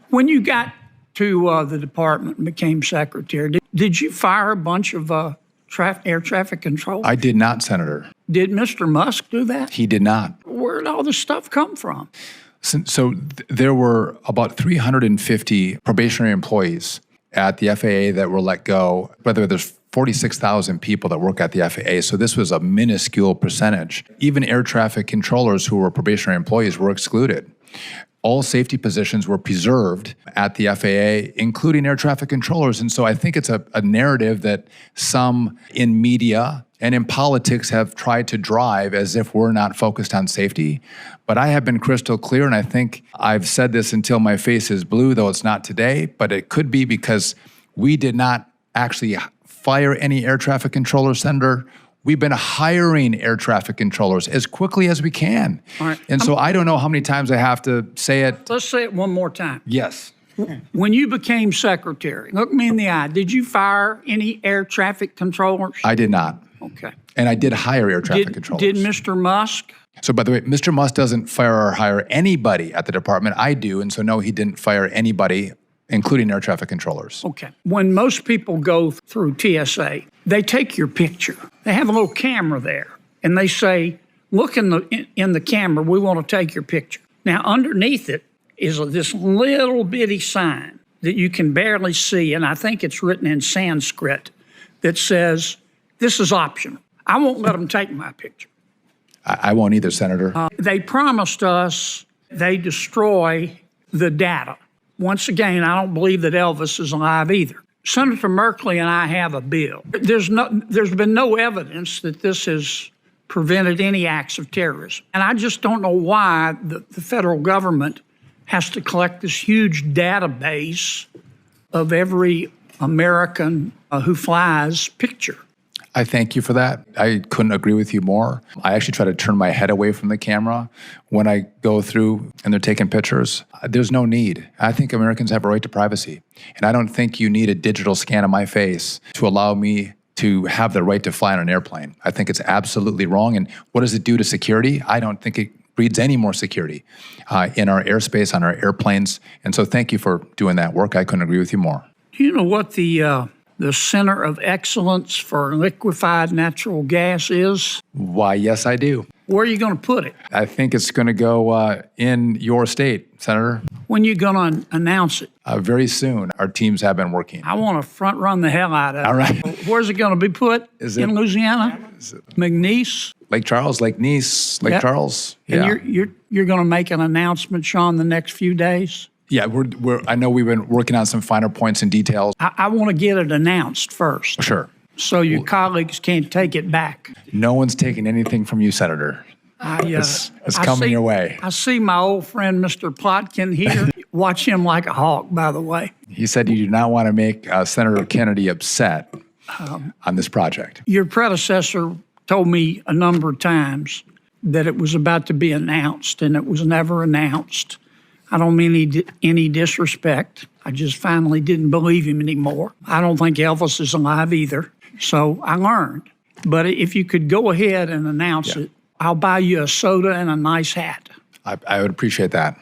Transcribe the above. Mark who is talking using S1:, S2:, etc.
S1: When you got to the department and became secretary, did you fire a bunch of air traffic control?
S2: I did not, Senator.
S1: Did Mr. Musk do that?
S2: He did not.
S1: Where did all this stuff come from?
S2: So there were about 350 probationary employees at the FAA that were let go. Whether there's 46,000 people that work at the FAA, so this was a minuscule percentage. Even air traffic controllers who were probationary employees were excluded. All safety positions were preserved at the FAA, including air traffic controllers. And so I think it's a narrative that some in media and in politics have tried to drive as if we're not focused on safety. But I have been crystal clear, and I think I've said this until my face is blue, though it's not today, but it could be because we did not actually fire any air traffic controllers, Senator. We've been hiring air traffic controllers as quickly as we can.
S1: All right.
S2: And so I don't know how many times I have to say it.
S1: Let's say it one more time.
S2: Yes.
S1: When you became secretary, look me in the eye, did you fire any air traffic controllers?
S2: I did not.
S1: Okay.
S2: And I did hire air traffic controllers.
S1: Did Mr. Musk?
S2: So by the way, Mr. Musk doesn't fire or hire anybody at the department. I do. And so no, he didn't fire anybody, including air traffic controllers.
S1: Okay. When most people go through TSA, they take your picture. They have a little camera there, and they say, look in the camera, we want to take your picture. Now, underneath it is this little bitty sign that you can barely see, and I think it's written in Sanskrit, that says, this is optional. I won't let them take my picture.
S2: I won't either, Senator.
S1: They promised us they destroy the data. Once again, I don't believe that Elvis is alive either. Senator Merkley and I have a bill. There's been no evidence that this has prevented any acts of terrorism. And I just don't know why the federal government has to collect this huge database of every American who flies picture.
S2: I thank you for that. I couldn't agree with you more. I actually try to turn my head away from the camera when I go through and they're taking pictures. There's no need. I think Americans have a right to privacy. And I don't think you need a digital scan of my face to allow me to have the right to fly on an airplane. I think it's absolutely wrong. And what does it do to security? I don't think it breeds any more security in our airspace, on our airplanes. And so thank you for doing that work. I couldn't agree with you more.
S1: Do you know what the Center of Excellence for Liquefied Natural Gas is?
S2: Why, yes, I do.
S1: Where are you going to put it?
S2: I think it's going to go in your state, Senator.
S1: When are you going to announce it?
S2: Very soon. Our teams have been working.
S1: I want to front run the hell out of it.
S2: All right.
S1: Where's it going to be put? In Louisiana? McNeese?
S2: Lake Charles, Lake Nice, Lake Charles.
S1: And you're going to make an announcement, Sean, the next few days?
S2: Yeah, I know we've been working on some finer points and details.
S1: I want to get it announced first.
S2: Sure.
S1: So your colleagues can't take it back.
S2: No one's taking anything from you, Senator. It's coming your way.
S1: I see my old friend, Mr. Plotkin here. Watch him like a hawk, by the way.
S2: He said you do not want to make Senator Kennedy upset on this project.
S1: Your predecessor told me a number of times that it was about to be announced, and it was never announced. I don't mean any disrespect. I just finally didn't believe him anymore. I don't think Elvis is alive either. So I learned. But if you could go ahead and announce it, I'll buy you a soda and a nice hat.
S2: I would appreciate that.